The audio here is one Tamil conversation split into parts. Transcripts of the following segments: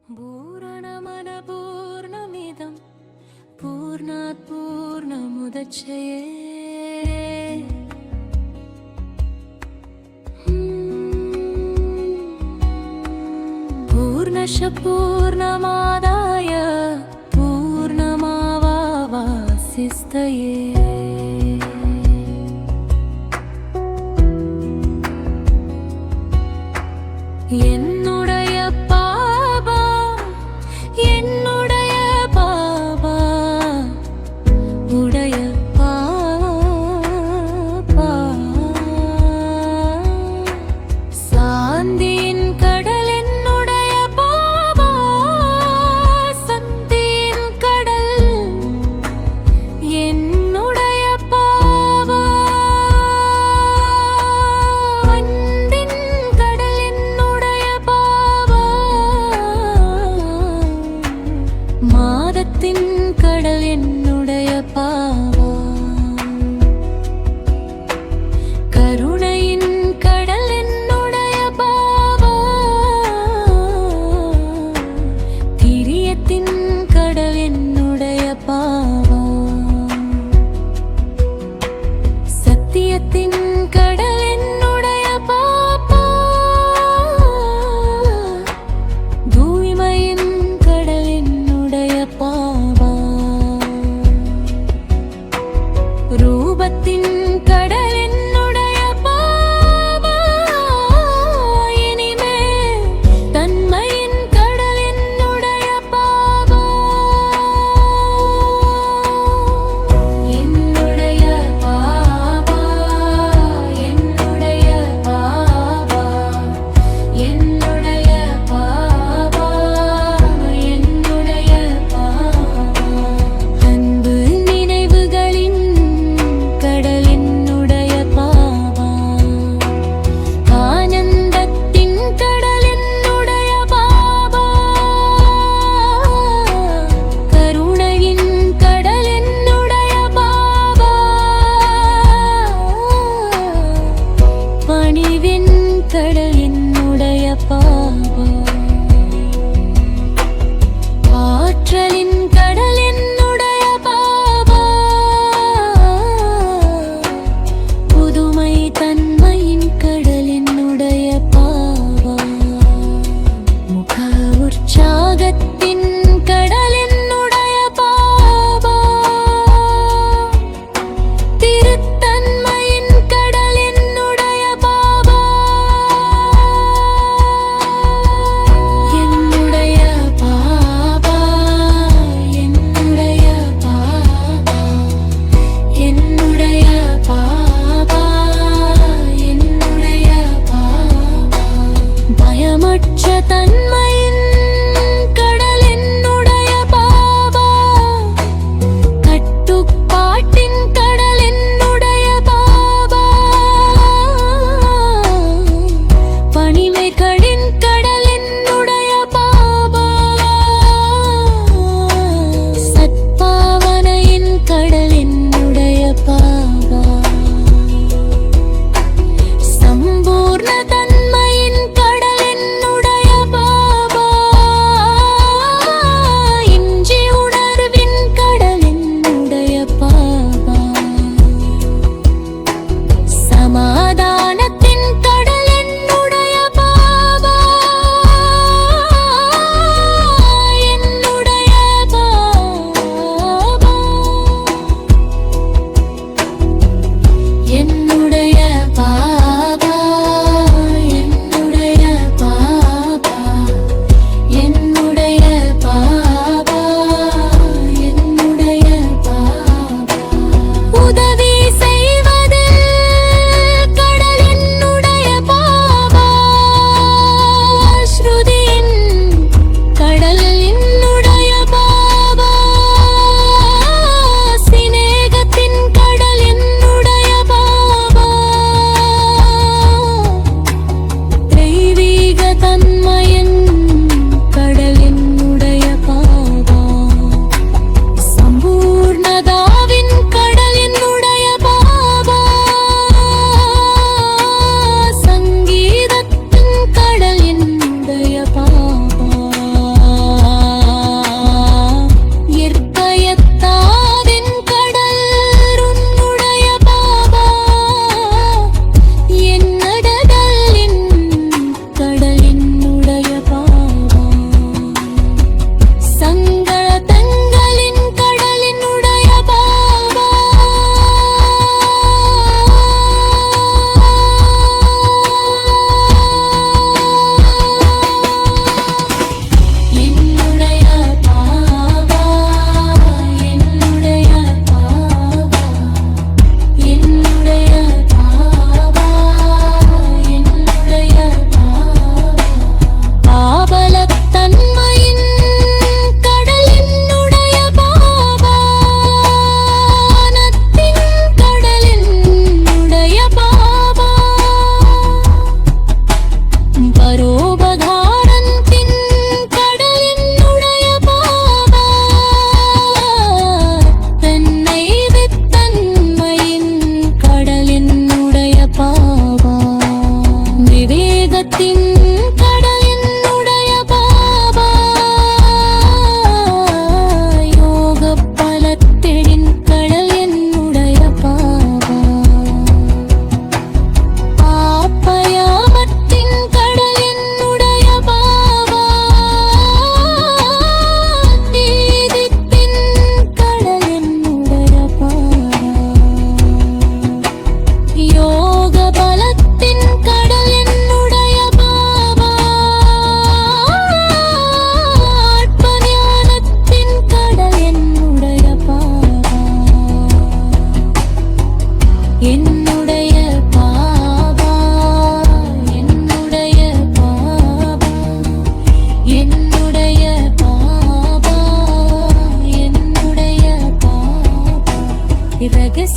पूर्णमनपूर्णमिदं पूर्णात् पूर्णमुदच्यते पूर्णस्य पूर्णमादाय पूर्णमेवावशिष्यते என்னுடைய பாபா என்னுடைய பாபா உடைய பாபா சாந்தியின் கடல் என்னுடைய பாபா சக்தியின் கடல் என்னுடைய பாபா அன்பின் கடல் என்னுடைய பாபா மாதத்தின் கடல் என்னுடைய பாபா கருணையின் கடல் என்னுடைய பாபா திரியத்தின் கடல் என்னுடைய பாபா சத்தியத்தின் கடல் என்னுடைய பாபா தூய்மையின் கடல் என்னுடைய பாபா ரூபத்தின் கடல் என்னுடைய பாபா இனிமே தன்மையின் கடல் என்னுடைய பாபா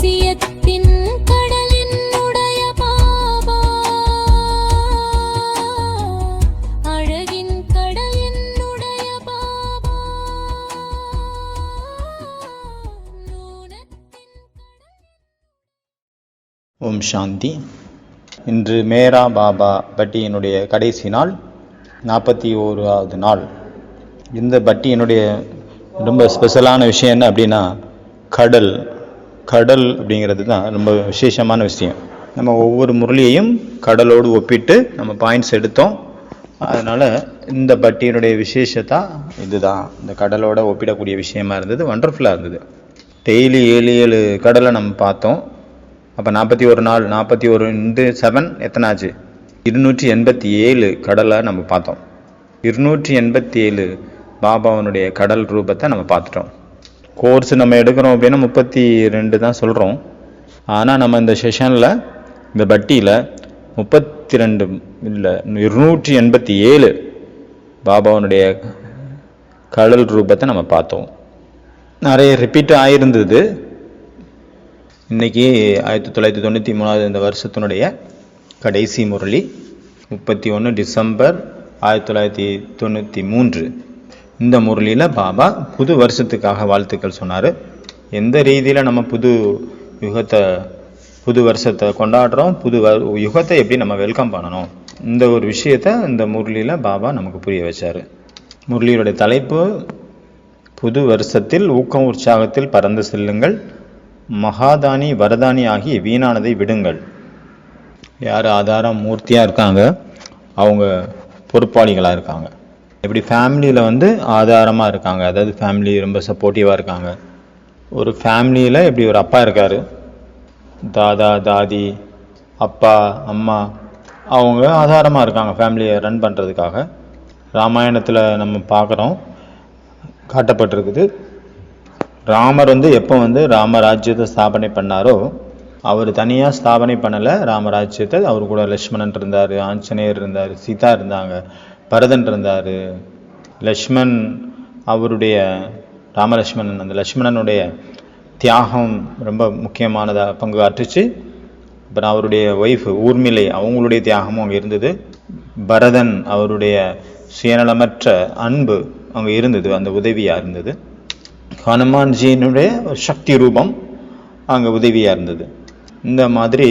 அதிசயத்தின் கடல் என்னுடைய பாபா, அழகின் கடல் என்னுடைய பாபா, நூனத்தின் கடல். ஓம் சாந்தி. இன்று மேரா பாபா பட்டியினுடைய கடைசி நாள், 41வது நாள். இந்த பட்டியினுடைய ரொம்ப ஸ்பெஷலான விஷயம் என்ன அப்படின்னா, கடல் அப்படிங்கிறது தான் ரொம்ப விசேஷமான விஷயம். நம்ம ஒவ்வொரு முரளியையும் கடலோடு ஒப்பிட்டு நம்ம பாயிண்ட்ஸ் எடுத்தோம். அதனால் இந்த பட்டியினுடைய விசேஷத்தா இதுதான். இந்த கடலோட ஒப்பிடக்கூடிய விஷயமா இருந்தது. வண்டர்ஃபுல்லாக இருந்தது. டெய்லி 7 கடலை நம்ம பார்த்தோம். அப்போ 41 நாள், 41 × 7 எத்தனை ஆச்சு? 287 கடலை நம்ம பார்த்தோம். 287 பாபாவனுடைய கடல் ரூபத்தை நம்ம பார்த்துட்டோம். கோர்ஸ் நம்ம எடுக்கிறோம் அப்படின்னா 32 தான் சொல்கிறோம். ஆனால் நம்ம இந்த செஷனில், இந்த பட்டியில் 32 இல்லை 287 பாபாவனுடைய கடல் ரூபத்தை நம்ம பார்த்தோம். நிறைய ரிப்பீட் ஆகிருந்தது. இன்றைக்கி 1993 இந்த வருஷத்தினுடைய கடைசி முரளி, 31 டிசம்பர் 1993. இந்த முரளியில் பாபா புது வருஷத்துக்காக வாழ்த்துக்கள் சொன்னார். எந்த ரீதியில் நம்ம புது வருஷத்தை கொண்டாடுறோம், புது யுகத்தை எப்படி நம்ம வெல்கம் பண்ணணும், இந்த ஒரு விஷயத்தை இந்த முரளியில் பாபா நமக்கு புரிய வச்சார். முரளியோடைய தலைப்பு, புது வருஷத்தில் ஊக்கம் உற்சாகத்தில் பறந்து செல்லுங்கள், மகாதானி வரதானி ஆகி வீணானதை விடுங்கள். யார் ஆதார மூர்த்தியாக இருக்காங்க, அவங்க பொறுப்பாளிகளாக இருக்காங்க. எப்படி ஃபேமிலியில் ஆதாரமாக இருக்காங்க, அதாவது ஃபேமிலி ரொம்ப சப்போர்ட்டிவாக இருக்காங்க. ஒரு ஃபேமிலியில் எப்படி ஒரு அப்பா இருக்கார், தாதா தாதி அப்பா அம்மா, அவங்க ஆதாரமாக இருக்காங்க ஃபேமிலியை ரன் பண்ணுறதுக்காக. ராமாயணத்தில் நம்ம பார்க்குறோம், காட்டப்பட்டிருக்குது. ராமர் எப்போ ராமராஜ்யத்தை ஸ்தாபனை பண்ணாரோ, அவர் தனியாக ஸ்தாபனை பண்ணலை ராமராஜ்யத்தை. அவர் கூட லக்ஷ்மணன் இருந்தார், ஆஞ்சநேயர் இருந்தார், சீதா இருந்தாங்க, பரதன் இருந்தார். லக்ஷ்மணன் அவருடைய ராமலக்ஷ்மணன், அந்த லக்ஷ்மணனுடைய தியாகம் ரொம்ப முக்கியமானதாக பங்கு ஆற்றுச்சு. அப்புறம் அவருடைய ஒய்ஃப் ஊர்மிளை, அவங்களுடைய தியாகமும் அங்கே இருந்தது. பரதன் அவருடைய சுயநலமற்ற அன்பு அங்கே இருந்தது, அந்த உதவியாக இருந்தது. ஹனுமான்ஜியினுடைய சக்தி ரூபம் அங்கே உதவியாக இருந்தது. இந்த மாதிரி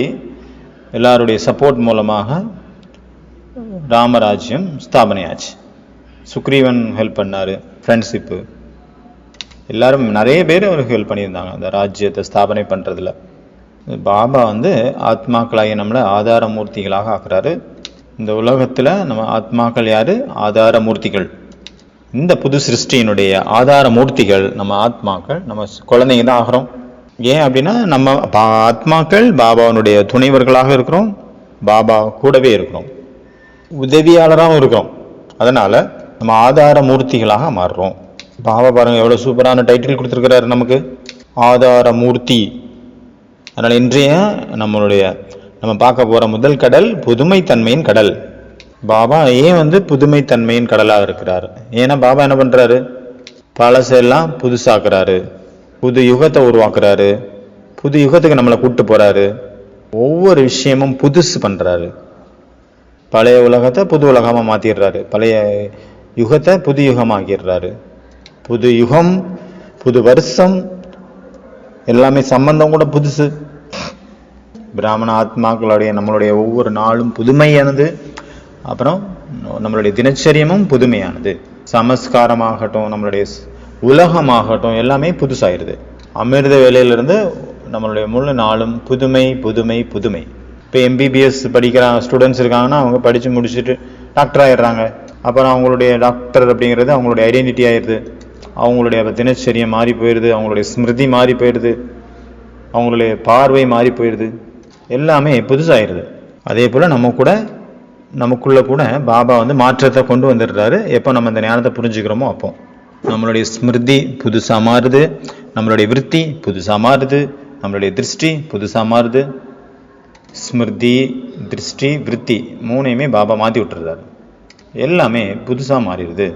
எல்லாருடைய சப்போர்ட் மூலமாக ராமராஜ்யம் ஸ்தாபனையாச்சு. சுக்ரீவன் ஹெல்ப் பண்ணார், ஃப்ரெண்ட்ஷிப்பு, எல்லாரும் நிறைய பேர் அவருக்கு ஹெல்ப் பண்ணியிருந்தாங்க அந்த ராஜ்யத்தை ஸ்தாபனை பண்ணுறதுல. பாபா ஆத்மாக்களாகிய நம்மளை ஆதார மூர்த்திகளாக ஆக்குறாரு. இந்த உலகத்தில் நம்ம ஆத்மாக்கள் யார்? ஆதார மூர்த்திகள். இந்த புது சிருஷ்டியினுடைய ஆதார மூர்த்திகள் நம்ம ஆத்மாக்கள், நம்ம குழந்தைங்க தான் ஆகிறோம். ஏன் அப்படின்னா, நம்ம ஆத்மாக்கள் பாபாவனுடைய துணைவர்களாக இருக்கிறோம், பாபா கூடவே இருக்கிறோம், உதவியாளராகவும் இருக்கிறோம். அதனால நம்ம ஆதார மூர்த்திகளாக மாறுறோம். பாபா பாருங்க எவ்வளோ சூப்பரான டைட்டில் கொடுத்துருக்கிறாரு நமக்கு, ஆதார மூர்த்தி. அதனால் இன்றைய நம்ம பார்க்க போகிற முதல் கடல் புதுமைத்தன்மையின் கடல். பாபா ஏன் புதுமைத்தன்மையின் கடலாக இருக்கிறார்? ஏன்னா பாபா என்ன பண்ணுறாரு? பழசெல்லாம் புதுசாக்குறாரு, புது யுகத்தை உருவாக்குறாரு, புது யுகத்துக்கு நம்மளை கூப்பிட்டு போகிறாரு. ஒவ்வொரு விஷயமும் புதுசு பண்ணுறாரு. பழைய உலகத்தை புது உலகமாக மாற்றிடுறாரு, பழைய யுகத்தை புது யுகமாக்கிடுறாரு. புது யுகம், புது வருஷம், எல்லாமே சம்பந்தம் கூட புதுசு. பிராமண ஆத்மாக்களுடைய நம்மளுடைய ஒவ்வொரு நாளும் புதுமையானது. அப்புறம் நம்மளுடைய தினச்சரியமும் புதுமையானது. சமஸ்காரமாகட்டும், நம்மளுடைய உலகமாகட்டும், எல்லாமே புதுசாயிருது. அமிர்த வேலையிலிருந்து நம்மளுடைய முழு நாளும் புதுமை புதுமை புதுமை. இப்போ எம்பிபிஎஸ் படிக்கிற ஸ்டூடெண்ட்ஸ் இருக்காங்கன்னா, அவங்க படித்து முடிச்சுட்டு டாக்டர் ஆகிடுறாங்க. அப்புறம் அவங்களுடைய டாக்டர் அப்படிங்கிறது அவங்களுடைய ஐடென்டிட்டி ஆயிடுது. அவங்களுடைய தினச்சரியம் மாறி போயிடுது, அவங்களுடைய ஸ்மிருதி மாறி போயிடுது, அவங்களுடைய பார்வை மாறி போயிடுது, எல்லாமே புதுசாகிடுது. அதே போல் நமக்குள்ள கூட பாபா மாற்றத்தை கொண்டு வந்துடுறாரு. எப்போ நம்ம இந்த ஞானத்தை புரிஞ்சுக்கிறோமோ அப்போ நம்மளுடைய ஸ்மிருதி புதுசாக மாறுது, நம்மளுடைய விருத்தி புதுசாக மாறுது, நம்மளுடைய திருஷ்டி புதுசாக மாறுது. ஸ்மிருதி, திருஷ்டி, விருத்தி மூணையுமே பாபா மாற்றி விட்டுறாரு. எல்லாமே புதுசாக மாறிடுது.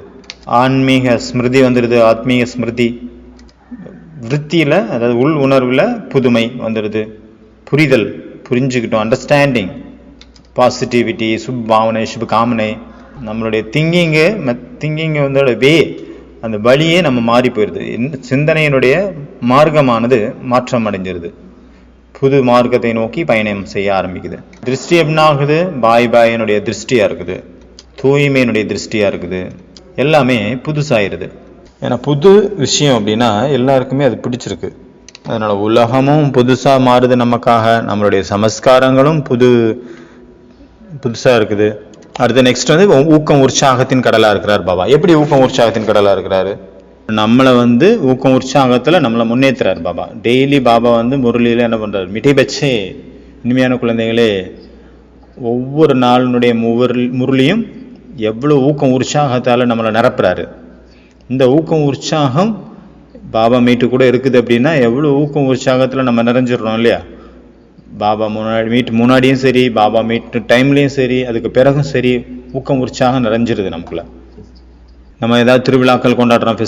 ஆன்மீக ஸ்மிருதி வந்துடுது, ஆத்மீக ஸ்மிருதி. விருத்தியில், அதாவது உள் உணர்வில் புதுமை வந்துடுது. புரிதல், புரிஞ்சுக்கிட்டோம், அண்டர்ஸ்டாண்டிங், பாசிட்டிவிட்டி, சுப் பாவனை, சுப காமனை, நம்மளுடைய திங்கிங்கு வந்து வே, அந்த வழியே நம்ம மாறி போயிடுது. சிந்தனையினுடைய மார்க்கமானது மாற்றம் அடைஞ்சிருது. புது மார்க்கத்தை நோக்கி பயணம் செய்ய ஆரம்பிக்குது. திருஷ்டி என்ன ஆகுது? பாயினுடைய திருஷ்டியாக இருக்குது, தூய்மையினுடைய திருஷ்டியாக இருக்குது, எல்லாமே புதுசாயிருது. ஏன்னா புது விஷயம் அப்படின்னா எல்லாருக்குமே அது பிடிச்சிருக்கு. அதனால் உலகமும் புதுசாக மாறுது நமக்காக, நம்மளுடைய சமஸ்காரங்களும் புதுசாக இருக்குது. அடுத்து நெக்ஸ்ட் வந்து ஊக்கம் உற்சாகத்தின் கடலாக இருக்கிறார் பாபா. எப்படி ஊக்கம் உற்சாகத்தின் கடலாக இருக்கிறாரு? நம்மளை வந்து ஊக்கம் உற்சாகத்தில் நம்மளை முன்னேற்றுறாரு பாபா. டெய்லி பாபா வந்து முரளியில் என்ன பண்ணுறாரு? மிட்டை பச்சே, இனிமையான குழந்தைகளே, ஒவ்வொரு நாளினுடைய முரளியும் எவ்வளோ ஊக்கம் உற்சாகத்தால் நம்மளை நிரப்புறாரு. இந்த ஊக்கம் உற்சாகம் பாபா மீட்டு கூட இருக்குது அப்படின்னா எவ்வளோ ஊக்கம் உற்சாகத்தில் நம்ம நிறைஞ்சிடறோம் இல்லையா? பாபா முன்னாடியும் சரி, பாபா மீட்டு டைம்லேயும் சரி, அதுக்கு பிறகும் சரி, ஊக்கம் உற்சாகம் நிறைஞ்சிருது நமக்குள்ள. நம்ம ஏதாவது திருவிழாக்கள் கொண்டாடுறோம்,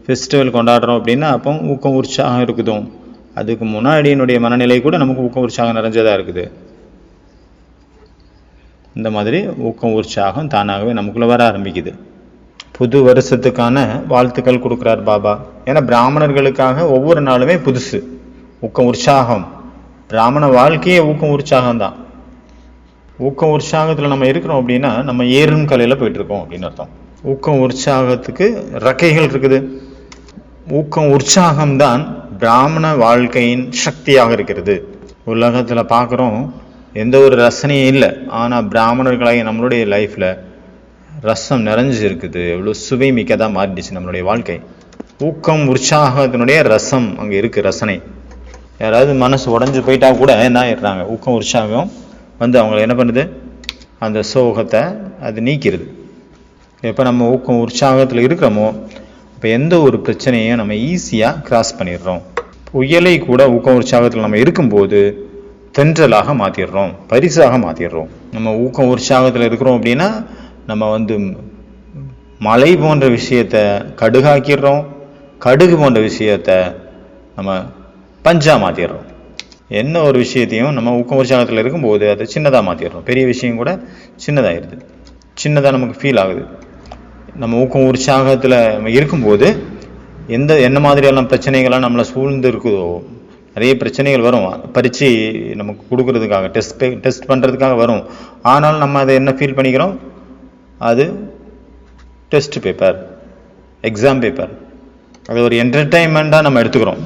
ஃபெஸ்டிவல் கொண்டாடுறோம் அப்படின்னா அப்போ ஊக்கம் உற்சாகம் இருக்குதும். அதுக்கு முன்னாடியினுடைய மனநிலை கூட நமக்கு ஊக்கம் உற்சாகம் நிறைஞ்சதாக இருக்குது. இந்த மாதிரி ஊக்கம் உற்சாகம் தானாகவே நமக்குள்ளே வர ஆரம்பிக்குது. புது வருஷத்துக்கான வாழ்த்துக்கள் கொடுக்குறார் பாபா. ஏன்னா பிராமணர்களுக்காக ஒவ்வொரு நாளுமே புதுசு, ஊக்கம் உற்சாகம். பிராமண வாழ்க்கையே ஊக்கம் உற்சாகம் தான். ஊக்கம் உற்சாகத்தில் நம்ம இருக்கிறோம் அப்படின்னா நம்ம ஏறும் கலையில் போயிட்டுருக்கோம் அப்படின்னு அர்த்தம். ஊக்கம் உற்சாகத்துக்கு ரெக்கைகள் இருக்குது. ஊக்கம் உற்சாகம்தான் பிராமண வாழ்க்கையின் சக்தியாக இருக்கிறது. உலகத்தில் பார்க்குறோம், எந்த ஒரு ரசனையும் இல்லை, ஆனால் பிராமணர்களாகி நம்மளுடைய லைஃப்பில் ரசம் நிறைஞ்சு இருக்குது. எவ்வளோ சுவை மிக்கதாக மாறிடுச்சு நம்மளுடைய வாழ்க்கை. ஊக்கம் உற்சாகத்தினுடைய ரசம் அங்கே இருக்குது, ரசனை. யாராவது மனசு உடஞ்சி போயிட்டா கூட என்ன ஆயிடுறாங்க? ஊக்கம் உற்சாகம் வந்து அவங்கள என்ன பண்ணுது? அந்த சோகத்தை அது நீக்கிறது. எப்போ நம்ம ஊக்கம் உற்சாகத்தில் இருக்கிறோமோ இப்போ எந்த ஒரு பிரச்சனையும் நம்ம ஈஸியாக கிராஸ் பண்ணிடுறோம். புயலை கூட ஊக்கம் உற்சாகத்தில் நம்ம இருக்கும்போது தென்றலாக மாற்றிடுறோம், பரிசாக மாற்றிடுறோம். நம்ம ஊக்கம் உற்சாகத்தில் இருக்கிறோம் அப்படின்னா நம்ம வந்து மலை போன்ற விஷயத்தை கடுகாக்கிடுறோம், கடுகு போன்ற விஷயத்தை நம்ம பஞ்சா மாற்றிடுறோம். என்ன ஒரு விஷயத்தையும் நம்ம ஊக்கம் உற்சாகத்தில் இருக்கும்போது அதை சின்னதாக மாற்றிடுறோம். பெரிய விஷயம் கூட சின்னதாகிடுது, சின்னதாக நமக்கு ஃபீல் ஆகுது. நம்ம ஊக்கம் உற்சாகத்தில் நம்ம இருக்கும்போது என்ன மாதிரியெல்லாம் பிரச்சனைகள்லாம் நம்மளை சூழ்ந்து இருக்குதோ, நிறைய பிரச்சனைகள் வரும். பரீட்சை நமக்கு கொடுக்கறதுக்காக, டெஸ்ட் பண்ணுறதுக்காக வரும். ஆனாலும் நம்ம அதை என்ன ஃபீல் பண்ணிக்கிறோம்? அது டெஸ்ட் பேப்பர், எக்ஸாம் பேப்பர், அது ஒரு என்டர்டைன்மெண்ட்டாக நம்ம எடுத்துக்கிறோம்.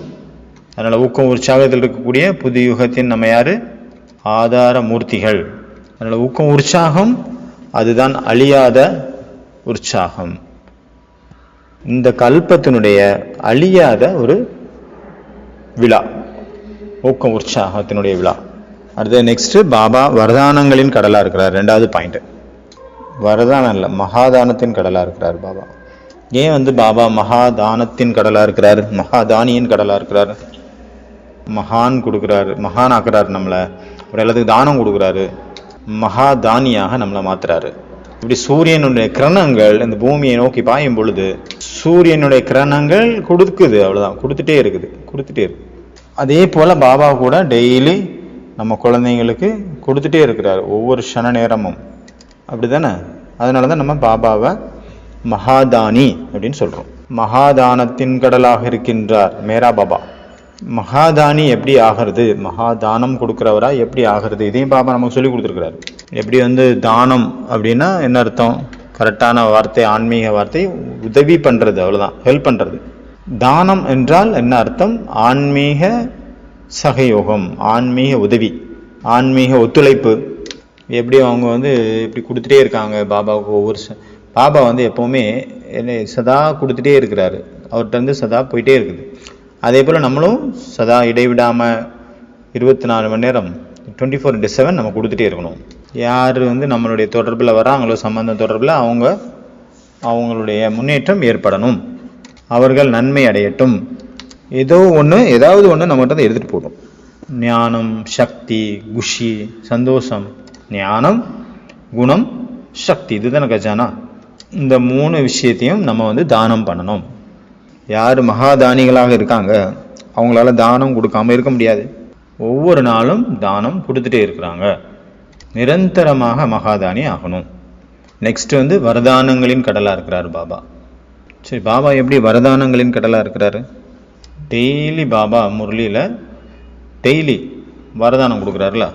அதனால் ஊக்கம் உற்சாகத்தில் இருக்கக்கூடிய புது யுகத்தின் நம்ம யார்? ஆதார மூர்த்திகள். அதனால் ஊக்கம் உற்சாகம் அதுதான் அழியாத உற்சாகம். இந்த கல்பத்தினுடைய அழியாத ஒரு விழா, ஊக்கம் உற்சாகத்தினுடைய விழா. அடுத்து நெக்ஸ்ட் பாபா வரதானங்களின் கடலாக இருக்கிறார். 2வது பாயிண்ட், வரதானம் இல்லை, மகாதானத்தின் கடலாக இருக்கிறார் பாபா. ஏன் வந்து பாபா மகாதானத்தின் கடலாக இருக்கிறார், மகாதானியின் கடலாக இருக்கிறார்? மகான் கொடுக்குறாரு, மகான் ஆக்குறாரு நம்மளை, ஒரு எல்லாத்துக்கு தானம் கொடுக்குறாரு, மகாதானியாக நம்மளை மாத்துறாரு. இப்படி சூரியனுடைய கிரணங்கள் இந்த பூமியை நோக்கி பாயும் பொழுது சூரியனுடைய கிரணங்கள் கொடுக்குது, அவ்வளோதான், கொடுத்துட்டே இருக்குது. அதே போல் பாபா கூட டெய்லி நம்ம குழந்தைங்களுக்கு கொடுத்துட்டே இருக்கிறாரு, ஒவ்வொரு க்ஷண நேரமும். அப்படி தானே? அதனால தான் நம்ம பாபாவை மகாதானி அப்படின்னு சொல்கிறோம். மகாதானத்தின் கடலாக இருக்கின்றார் மேரா பாபா. மகாதானி எப்படி ஆகிறது, மகாதானம் கொடுக்குறவரா எப்படி ஆகிறது, இதையும் பாபா நமக்கு சொல்லி கொடுத்துருக்கிறாரு. எப்படி வந்து தானம் அப்படின்னா என்ன அர்த்தம்? கரெக்டான வார்த்தை, ஆன்மீக வார்த்தை, உதவி பண்ணுறது, அவ்வளோதான், ஹெல்ப் பண்ணுறது. தானம் என்றால் என்ன அர்த்தம்? ஆன்மீக சகயோகம், ஆன்மீக உதவி, ஆன்மீக ஒத்துழைப்பு. எப்படி அவங்க வந்து இப்படி கொடுத்துட்டே இருக்காங்க பாபாவுக்கு. பாபா வந்து எப்போவுமே சதா கொடுத்துட்டே இருக்கிறாரு, அவர்கிட்ட இருந்து சதா போயிட்டே இருக்குது. அதே போல் நம்மளும் சதா இடைவிடாமல் 24 மணி நேரம் 24/7 நம்ம கொடுத்துட்டே இருக்கணும். யார் வந்து நம்மளுடைய தொடர்பில் வராங்களோ, சம்பந்த தொடர்பில் அவங்களுடைய முன்னேற்றம் ஏற்படணும், அவர்கள் நன்மை அடையட்டும், ஏதாவது ஒன்று நம்மகிட்ட தான் எடுத்துகிட்டு போகணும். ஞானம், சக்தி, குஷி, சந்தோஷம். ஞானம், குணம், சக்தி, இதுதானே கஜானா. இந்த 3 விஷயத்தையும் நம்ம வந்து தானம் பண்ணணும். யார் மகாதானிகளாக இருக்காங்க அவங்களால தானம் கொடுக்காம இருக்க முடியாது. ஒவ்வொரு நாளும் தானம் கொடுத்துட்டே இருக்கிறாங்க. நிரந்தரமாக மகாதானி ஆகணும். நெக்ஸ்ட் வந்து வரதானங்களின் கடலாக இருக்கிறார் பாபா. சரி, பாபா எப்படி வரதானங்களின் கடலாக இருக்கிறாரு? டெய்லி பாபா முரளியில் டெய்லி வரதானம் கொடுக்குறாருல.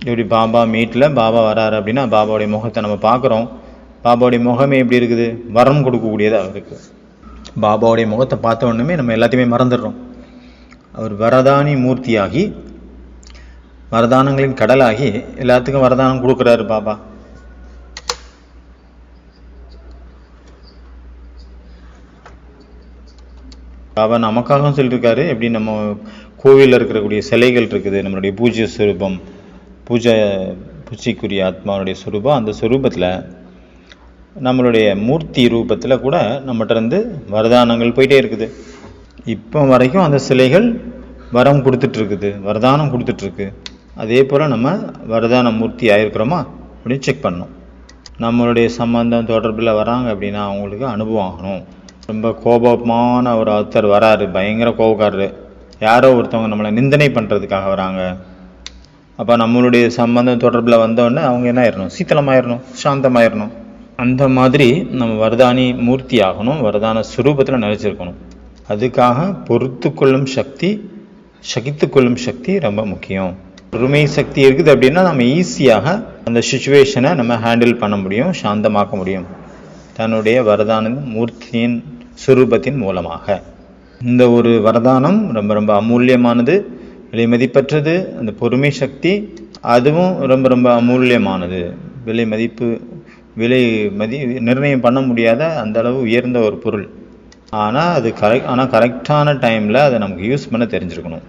இப்படி பாபா மீட்டில் பாபா வராரு அப்படின்னா பாபாவுடைய முகத்தை நம்ம பார்க்குறோம். பாபாவுடைய முகமே எப்படி இருக்குது? வரம் கொடுக்கக்கூடியதாக இருக்குது. பாபாவுடைய முகத்தை பார்த்த உடனே நம்ம எல்லாத்தையுமே மறந்துடுறோம். அவர் வரதானி மூர்த்தியாகி வரதானங்களின் கடலாகி எல்லாத்துக்கும் வரதானம் கொடுக்குறாரு பாபா. பாபா நமக்காகவும் சொல்லியிருக்காரு. எப்படி நம்ம கோவிலில் இருக்கக்கூடிய சிலைகள் இருக்குது, நம்மளுடைய பூஜ்ய ஸ்வரூபம், பூஜைக்குரிய ஆத்மாவுடைய ஸ்வரூபம். அந்த ஸ்வரூபத்தில் நம்மளுடைய மூர்த்தி ரூபத்தில் கூட நம்மகிட்ட இருந்து வரதானங்கள் போயிட்டே இருக்குது. இப்போ வரைக்கும் அந்த சிலைகள் வரம் கொடுத்துட்ருக்குது, வரதானம் கொடுத்துட்ருக்கு. அதே போல் நம்ம வரதான மூர்த்தி ஆகிருக்கிறோமா அப்படின்னு செக் பண்ணணும். நம்மளுடைய சம்பந்தம் தொடர்பில் வராங்க அப்படின்னா அவங்களுக்கு அனுபவம் ஆகணும். ரொம்ப கோபமான ஒரு ஆத்தர் வராரு, பயங்கர கோபக்காரரு, யாரோ ஒருத்தவங்க நம்மளை நிந்தனை பண்ணுறதுக்காக வராங்க. அப்போ நம்மளுடைய சம்பந்தம் தொடர்பில் வந்தோடனே அவங்க என்ன ஆயிடணும்? சீத்தளமாயிடணும், சாந்தமாயிடணும். அந்த மாதிரி நம்ம வரதானி மூர்த்தி ஆகணும், வரதான சுரூபத்தில் நிலைச்சிருக்கணும். அதுக்காக பொறுத்து கொள்ளும் சக்தி, சகித்து கொள்ளும் சக்தி ரொம்ப முக்கியம். பொறுமை சக்தி இருக்குது அப்படின்னா நம்ம ஈஸியாக அந்த சுச்சுவேஷனை நம்ம ஹேண்டில் பண்ண முடியும், சாந்தமாக்க முடியும் தன்னுடைய வரதான மூர்த்தியின் சுரூபத்தின் மூலமாக. இந்த ஒரு வரதானம் ரொம்ப ரொம்ப அமூல்யமானது, விலை மதிப்பற்றது. அந்த பொறுமை சக்தி அதுவும் ரொம்ப ரொம்ப அமூல்யமானது, விலை நிர்ணயம் பண்ண முடியாத அந்த அளவு உயர்ந்த ஒரு பொருள். ஆனால் கரெக்டான டைமில் அதை நமக்கு யூஸ் பண்ண தெரிஞ்சிருக்கணும்.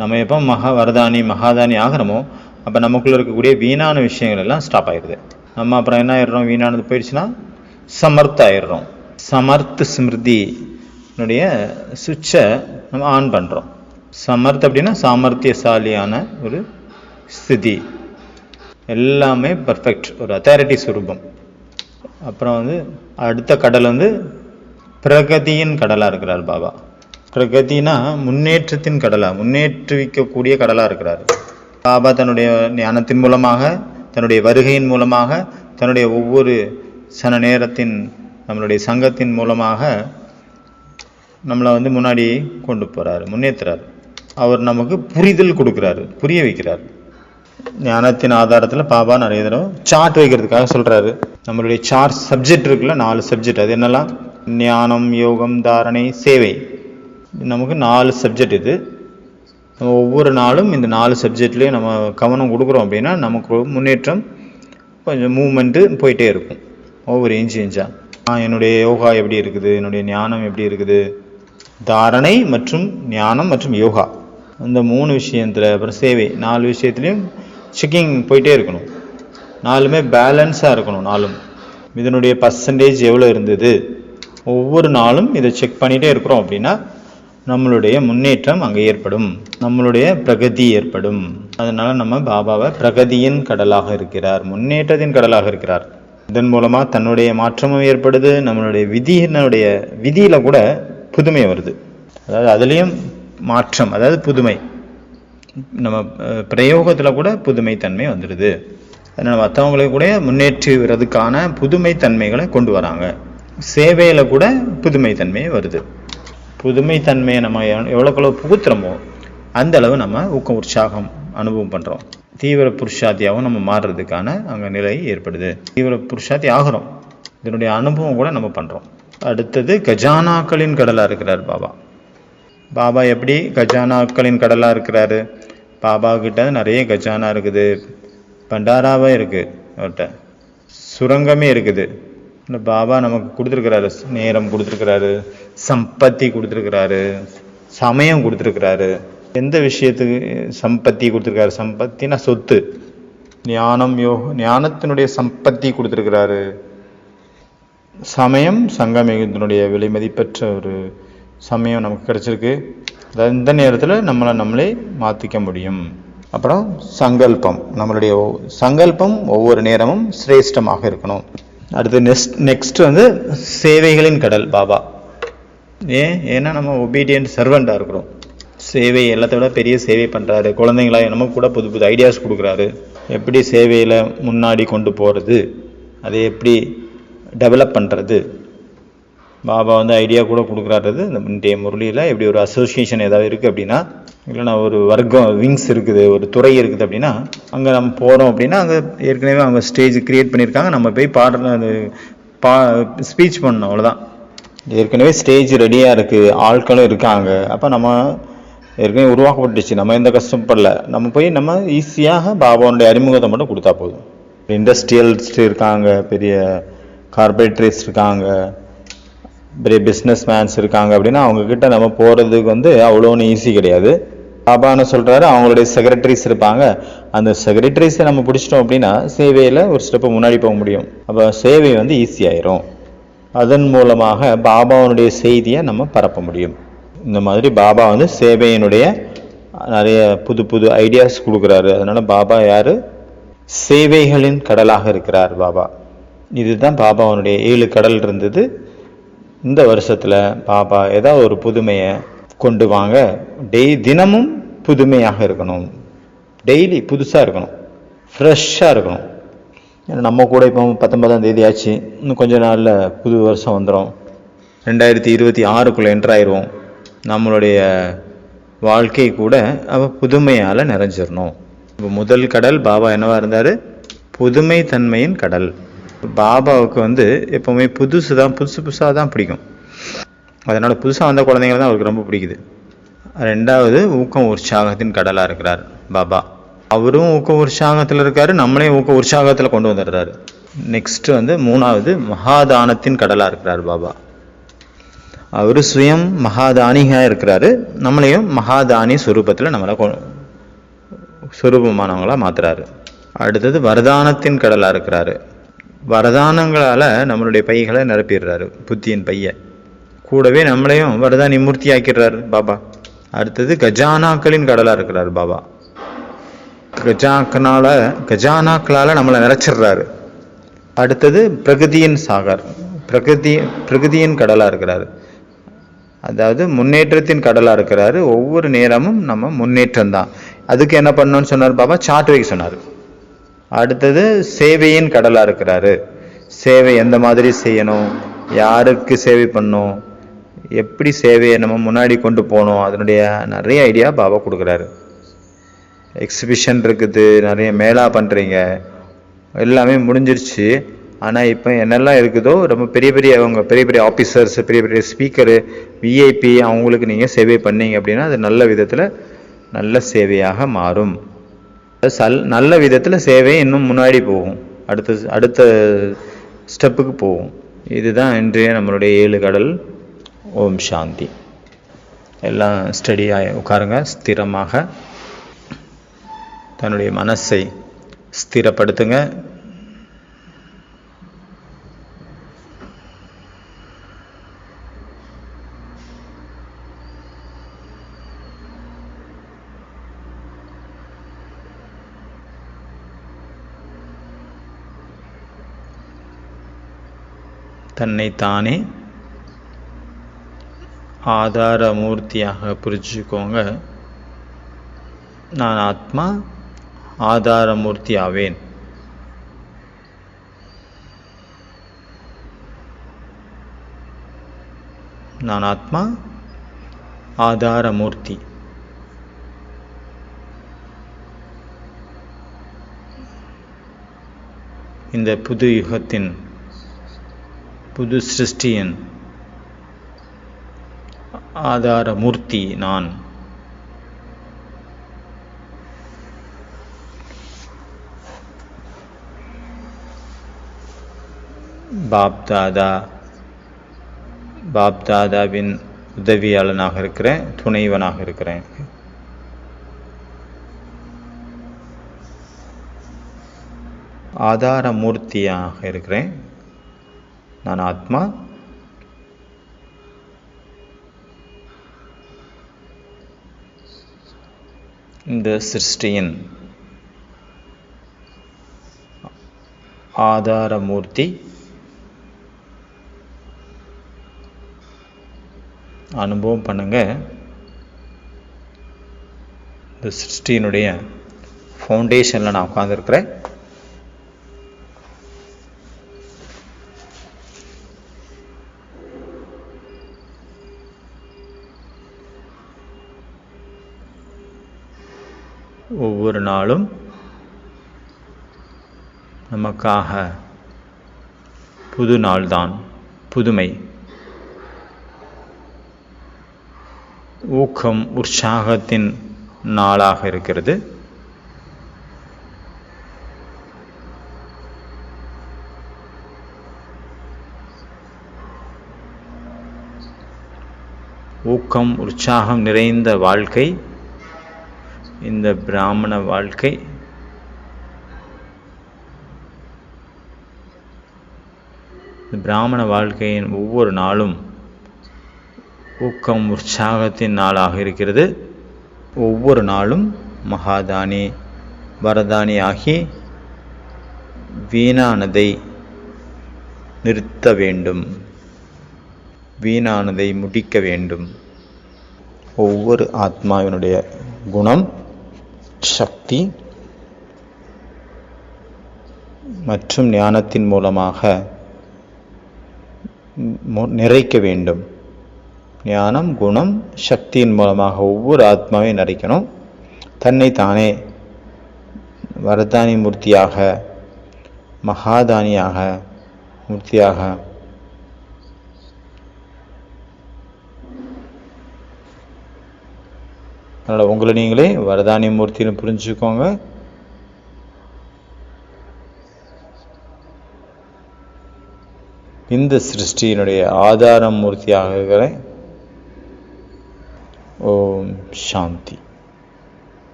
நம்ம எப்போ மகாதானி ஆகிறோமோ அப்போ நமக்குள்ளே இருக்கக்கூடிய வீணான விஷயங்கள் எல்லாம் ஸ்டாப் ஆயிடுது. நம்ம அப்புறம் என்ன ஆயிடுறோம்? வீணானது போயிடுச்சுன்னா சமர்த் ஆயிடுறோம். சமர்த் ஸ்மிருதினுடைய சுவிட்சை நம்ம ஆன் பண்ணுறோம். சமர்த் அப்படின்னா சாமர்த்தியசாலியான ஒரு ஸ்திதி, எல்லாமே பர்ஃபெக்ட், ஒரு அத்தாரிட்டி சுரூபம். அப்புறம் வந்து அடுத்த கடல் வந்து பிரகதியின் கடலாக இருக்கிறார் பாபா. பிரகதினா முன்னேற்றத்தின் கடலாக, முன்னேற்றுவிக்கக்கூடிய கடலாக இருக்கிறார் பாபா. தன்னுடைய ஞானத்தின் மூலமாக, தன்னுடைய வருகையின் மூலமாக, தன்னுடைய ஒவ்வொரு சன நேரத்தின் நம்மளுடைய சங்கத்தின் மூலமாக நம்மளை வந்து முன்னாடி கொண்டு போகிறாரு, முன்னேற்றுறாரு. அவர் நமக்கு புரிதல் கொடுக்குறாரு, புரிய வைக்கிறார். ஞானத்தின் ஆதாரத்தில் பாபா நிறைய தடவை சார்ட் வைக்கிறதுக்காக சொல்கிறாரு. நம்மளுடைய சார்ட் சப்ஜெக்ட் இருக்குல்ல, 4 சப்ஜெக்ட். அது என்னெல்லாம்? ஞானம், யோகம், தாரணை, சேவை. நமக்கு 4 சப்ஜெக்ட். இது நம்ம ஒவ்வொரு நாளும் இந்த 4 சப்ஜெக்ட்லேயும் நம்ம கவனம் கொடுக்குறோம் அப்படின்னா நமக்கு முன்னேற்றம், கொஞ்சம் மூவ்மெண்ட்டு போயிட்டே இருக்கும். ஒவ்வொரு இன்ச்சாக என்னுடைய யோகா எப்படி இருக்குது, என்னுடைய ஞானம் எப்படி இருக்குது, தாரணை மற்றும் ஞானம் மற்றும் யோகா, இந்த 3 விஷயத்தில். அப்புறம் சேவை, 4 விஷயத்துலையும் செக்கிங் போயிட்டே இருக்கணும். 4மே பேலன்ஸாக இருக்கணும். 4ம் இதனுடைய பர்சன்டேஜ் எவ்வளோ இருந்தது, ஒவ்வொரு நாளும் இதை செக் பண்ணிகிட்டே இருக்கிறோம் அப்படின்னா நம்மளுடைய முன்னேற்றம் அங்கே ஏற்படும், நம்மளுடைய பிரகதி ஏற்படும். அதனால் நம்ம பாபாவை பிரகதியின் கடலாக இருக்கிறார், முன்னேற்றத்தின் கடலாக இருக்கிறார். இதன் மூலமாக தன்னுடைய மாற்றமும் ஏற்படுது. நம்மளுடைய விதியில் கூட புதுமை வருது. அதாவது அதுலேயும் மாற்றம், அதாவது புதுமை. நம்ம பிரயோகத்தில் கூட புதுமை தன்மை வந்துடுது. அதனால் மற்றவங்களுக்கு கூட முன்னேற்றுவதற்கான புதுமை தன்மைகளை கொண்டு வராங்க. சேவையில் கூட புதுமை தன்மை வருது. புதுமை தன்மையை நம்ம எவ்வளோக்களவு புகுத்துறோமோ அந்த அளவு நம்ம ஊக்கம், உற்சாகம் அனுபவம் பண்ணுறோம். தீவிர புருஷாத்தியாகவும் நம்ம மாறுறதுக்கான அங்கே நிலை ஏற்படுது. தீவிர புருஷாத்தி ஆகிறோம். இதனுடைய அனுபவம் கூட நம்ம பண்ணுறோம். அடுத்தது கஜானாக்களின் கடலாக இருக்கிறார் பாபா. பாபா எப்படி கஜானாக்களின் கடலாக இருக்கிறாரு? பாபா கிட்ட நிறைய கஜானா இருக்குது, பண்டாராவே இருக்குது, அவர்கிட்ட சுரங்கமே இருக்குது. இந்த பாபா நமக்கு கொடுத்துருக்கிறாரு, நேரம் கொடுத்துருக்கிறாரு, சம்பத்தி கொடுத்துருக்கிறாரு, சமயம் கொடுத்துருக்கிறாரு. எந்த விஷயத்துக்கு சம்பத்தி கொடுத்துருக்காரு? சம்பத்தினா சொத்து. ஞானம், ஞானத்தினுடைய சம்பத்தி கொடுத்துருக்கிறாரு. சமயம், சங்கமத்தினுடைய விலை மதிப்பற்ற ஒரு சமயம் நமக்கு கிடைச்சிருக்கு. அதாவது இந்த நேரத்தில் நம்மளே மாற்றிக்க முடியும். அப்புறம் சங்கல்பம், நம்மளுடைய சங்கல்பம் ஒவ்வொரு நேரமும் சிரேஷ்டமாக இருக்கணும். அடுத்து நெக்ஸ்ட் வந்து சேவைகளின் கடல் பாபா. ஏன்னா நம்ம ஒபீடியன்ட் சர்வெண்ட்டாக இருக்கிறோம். சேவை எல்லாத்த விட பெரிய சேவை பண்ணுறாரு. குழந்தைங்களா நமக்கு கூட புது புது ஐடியாஸ் கொடுக்குறாரு. எப்படி சேவையில் முன்னாடி கொண்டு போகிறது, அதை எப்படி டெவலப் பண்ணுறது, பாபா வந்து ஐடியா கூட கொடுக்குறாரு. இந்த முரளியில் எப்படி ஒரு அசோசியேஷன் ஏதாவது இருக்குது அப்படின்னா, இல்லைனா ஒரு வர்க்கம் விங்ஸ் இருக்குது, ஒரு துறை இருக்குது அப்படின்னா, அங்கே நம்ம போகிறோம் அப்படின்னா அங்கே ஏற்கனவே அவங்க ஸ்டேஜ் க்ரியேட் பண்ணியிருக்காங்க. நம்ம போய் ஸ்பீச் பண்ணணும், அவ்வளோதான். ஏற்கனவே ஸ்டேஜ் ரெடியாக இருக்குது, ஆட்களும் இருக்காங்க. அப்போ நம்ம ஏற்கனவே உருவாக்கப்பட்டுச்சு, நம்ம எந்த கஷ்டப்படல. நம்ம போய் நம்ம ஈஸியாக பாபாவுடைய அறிமுகத்தை மட்டும் கொடுத்தா போதும். இண்டஸ்ட்ரியலிஸ்ட் இருக்காங்க, பெரிய கார்பரேட்டர்ஸ் இருக்காங்க, பெரிய பிஸ்னஸ் மேன்ஸ் இருக்காங்க அப்படின்னா அவங்கக்கிட்ட நம்ம போகிறதுக்கு வந்து அவ்வளோன்னு ஈஸி கிடையாது. பாபான்னு சொல்கிறாரு, அவங்களுடைய செக்ரட்டரிஸ் இருப்பாங்க. அந்த செக்ரட்டரிஸை நம்ம பிடிச்சிட்டோம் அப்படின்னா சேவையில் ஒரு ஸ்டெப்பு முன்னாடி போக முடியும். அப்போ சேவை வந்து ஈஸியாயிரும். அதன் மூலமாக பாபாவுடைய செய்தியை நம்ம பரப்ப முடியும். இந்த மாதிரி பாபா வந்து சேவையினுடைய நிறைய புது புது ஐடியாஸ் கொடுக்குறாரு. அதனால் பாபா யார்? சேவைகளின் கடலாக இருக்கிறார் பாபா. இதுதான் பாபாவுடைய 7 கடல் இருந்தது. இந்த வருஷத்தில் பாபா ஏதாவது ஒரு புதுமையை கொண்டு வாங்க. தினமும் புதுமையாக இருக்கணும், டெய்லி புதுசாக இருக்கணும், ஃப்ரெஷ்ஷாக இருக்கணும். ஏன்னா நம்ம கூட இப்போ 19ஆம் தேதி ஆச்சு, இன்னும் கொஞ்ச நாளில் புது வருஷம் வந்துடும். 2026க்குள்ளே என்ட்ராயிடுவோம். நம்மளுடைய வாழ்க்கை கூட புதுமையால் நிறைஞ்சிடணும். இப்போ முதல் கடல் பாபா என்னவா இருந்தார்? புதுமை தன்மையின் கடல். பாபாவுக்கு வந்து எப்போவுமே புதுசாக தான் பிடிக்கும். அதனால் புதுசாக வந்த குழந்தைங்க தான் அவருக்கு ரொம்ப பிடிக்குது. 2வது ஊக்கம் உற்சாகத்தின் கடலாக இருக்கிறார் பாபா. அவரும் ஊக்க உற்சாகத்தில் இருக்கார், நம்மளையும் ஊக்க உற்சாகத்தில் கொண்டு வந்துடுறாரு. நெக்ஸ்ட்டு வந்து 3வது மகாதானத்தின் கடலாக இருக்கிறார் பாபா. அவர் சுயம் மகாதானியாக இருக்கிறாரு, நம்மளையும் மகாதானி சுரூபத்தில் நம்மளை சுரூபமானவங்களாக மாற்றுறாரு. அடுத்தது வரதானத்தின் கடலாக இருக்கிறாரு. வரதானங்களால் நம்மளுடைய பைகளை நிரப்பிடுறாரு, புத்தியின் பையை. கூடவே நம்மளையும் வரதானி மூர்த்தி ஆக்கிடுறாரு பாபா. அடுத்தது கஜானாக்களின் கடலாக இருக்கிறார் பாபா. கஜானாக்களால் நம்மளை நிறைச்சிடுறாரு. அடுத்தது பிரகதியின் சாகர், பிரகதியின் கடலாக இருக்கிறாரு. அதாவது முன்னேற்றத்தின் கடலாக இருக்கிறாரு. ஒவ்வொரு நேரமும் நம்ம முன்னேற்றம் தான். அதுக்கு என்ன பண்ணணும்னு சொன்னார் பாபா? சார்ட் வைக்க சொன்னார். அடுத்தது சேவையின் கடலாக இருக்கிறாரு. சேவை எந்த மாதிரி செய்யணும், யாருக்கு சேவை பண்ணணும், எப்படி சேவையை நம்ம முன்னாடி கொண்டு போகணும், அதனுடைய நிறைய ஐடியா பாபா கொடுக்குறாரு. எக்ஸிபிஷன் இருக்குது, நிறைய மேலா பண்ணுறீங்க, எல்லாமே முடிஞ்சிருச்சு. ஆனால் இப்போ என்னெல்லாம் இருக்குதோ ரொம்ப பெரிய பெரிய ஆஃபீஸர்ஸ், பெரிய ஸ்பீக்கரு, விஐபி, அவங்களுக்கு நீங்கள் சேவை பண்ணீங்க அப்படின்னா அது நல்ல விதத்தில் நல்ல சேவையாக மாறும். நல்ல விதத்தில் சேவை இன்னும் முன்னாடி போகும், அடுத்த ஸ்டெப்புக்கு போகும். இதுதான் இன்றைய நம்மளுடைய 7 கடல். ஓம் சாந்தி. எல்லாம் ஸ்டடியாக உட்காருங்க. ஸ்திரமாக தன்னுடைய மனசை ஸ்திரப்படுத்துங்க. தன்னைத்தானே ஆதார மூர்த்தியாக புரிஞ்சுக்கோங்க. நான் ஆத்மா ஆதார மூர்த்தி ஆவேன். நான் ஆத்மா ஆதார மூர்த்தி. இந்த புது யுகத்தின், புது சிருஷ்டியின் ஆதார மூர்த்தி நான். பாப்தாதாவின் உதவியாளனாக இருக்கிறேன், துணைவனாக இருக்கிறேன். ஆதார மூர்த்தியாக இருக்கிறேன். நான் ஆத்மா. இந்த சிருஷ்டியின் ஆதார மூர்த்தி. அனுபவம் பண்ணுங்க. இந்த சிருஷ்டியினுடைய ஃபவுண்டேஷனில் நான் உட்காந்துருக்கிறேன். ஒவ்வொரு நாளும் நமக்காக புது நாள்தான், புதுமை, ஊக்கம், உற்சாகத்தின் நாளாக இருக்கிறது. ஊக்கம், உற்சாகம் நிறைந்த வாழ்க்கை இந்த பிராமண வாழ்க்கை. இந்த பிராமண வாழ்க்கையின் ஒவ்வொரு நாளும் ஊக்கம், உற்சாகத்தின் நாளாக இருக்கிறது. ஒவ்வொரு நாளும் மகாதானி, வரதானி ஆகி வீணானதை நிறுத்த வேண்டும், வீணானதை முடிக்க வேண்டும். ஒவ்வொரு ஆத்மாவினுடைய குணம், சக்தி மற்றும் ஞானத்தின் மூலமாக நிறைக்க வேண்டும். ஞானம், குணம், சக்தியின் மூலமாக ஒவ்வொரு ஆத்மாவையும் நிறைக்கணும். தன்னை தானே வரதானி மூர்த்தியாக, மகாதானியாக, மூர்த்தியாக அதனால் உங்களை நீங்களே வரதானி மூர்த்தின்னு புரிஞ்சுக்கோங்க. இந்த சிருஷ்டியினுடைய ஆதார மூர்த்தியாக இருக்கிற ஓம் சாந்தி.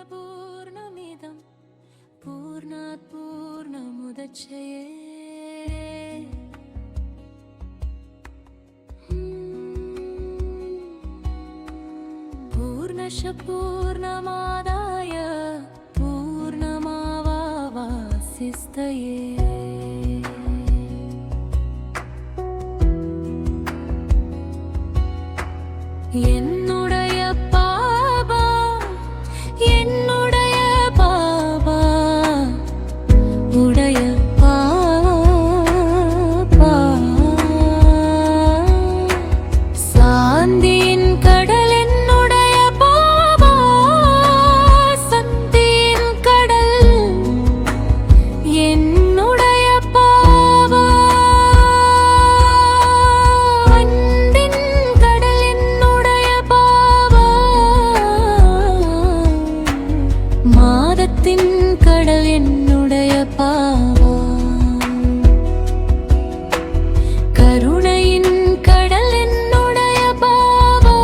पूर्णमदपूर्णमिदं पूर्णात् पूर्णमुदच्यते पूर्णश पूर्णमादाय पूर्णमावावशिष्यते. என்னுடைய பாபா, என்னுடைய பாபா, உடைய பாபா, சாந்தியின் கடல் என்னுடைய பாபா, சக்தியின் கடல் என்னுடைய பாபா, அன்பின் கடல் என்னுடைய பாபா, மாதத்தின் கடல் என்னுடைய பாபா, கருணையின் கடல் என்னுடைய பாபா,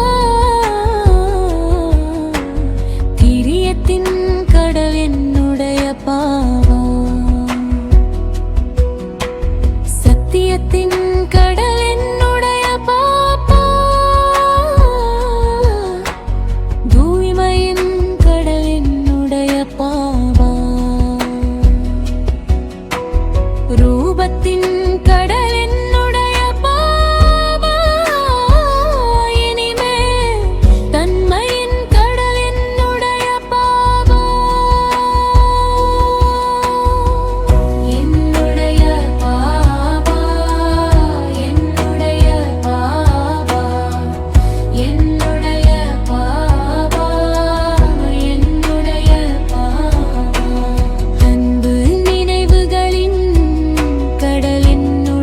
திரியத்தின் கடல் என்னுடைய பாபா, சத்தியத்தின் கடல் என்னுடைய பாபா, தூய்மையின் கடல் என்னுடைய பாபா, ரூபத்தின் கடல் என்னுடைய பாபா, இனிமேல் தன்மையின் கடல் என்னுடைய பாபா, என்னுடைய பாபா, என்னுடைய பாபா, என்னுடைய பாபா, என்னுடைய பாபா, அன்பு நினைவுகளின் கடல் என்னுடைய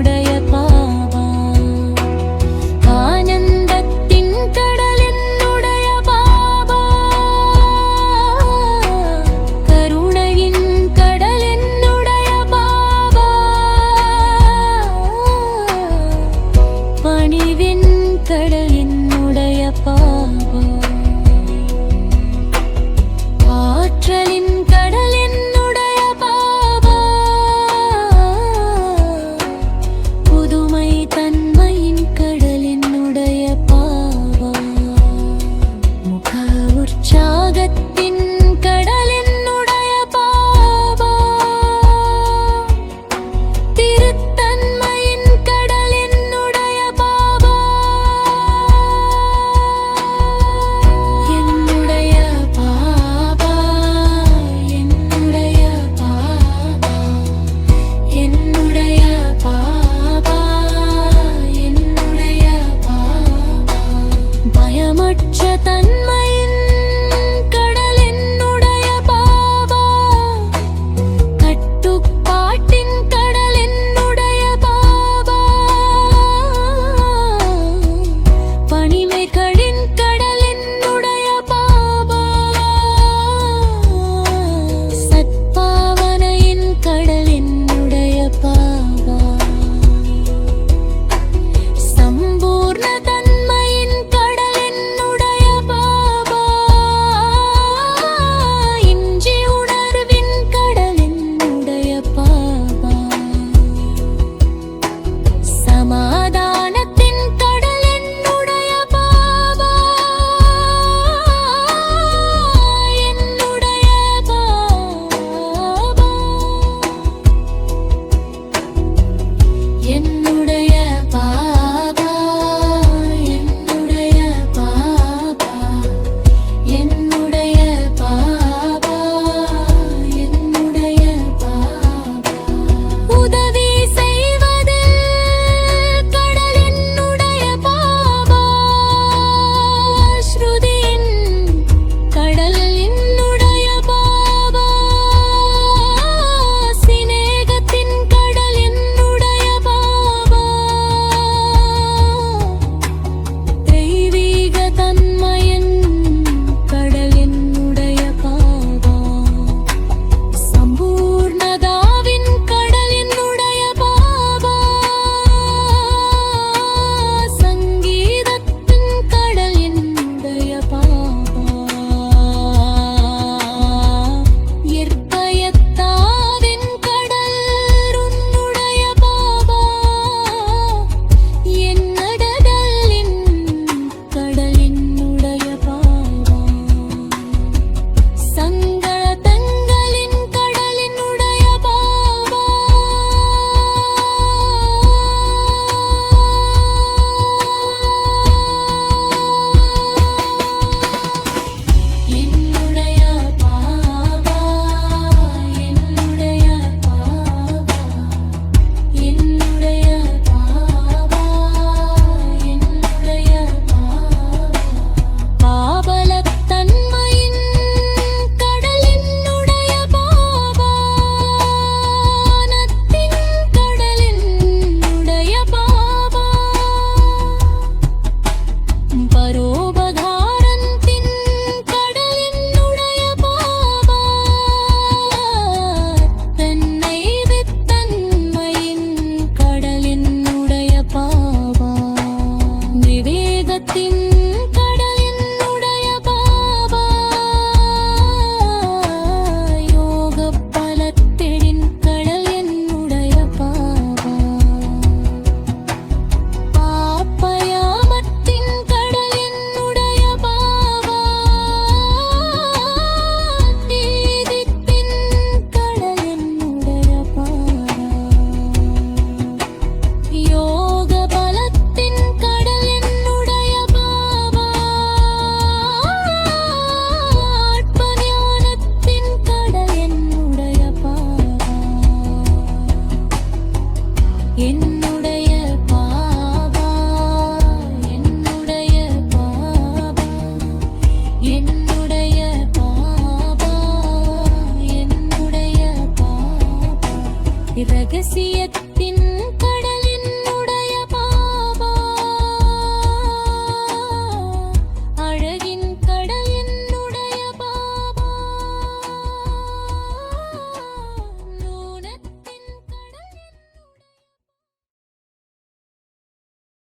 என்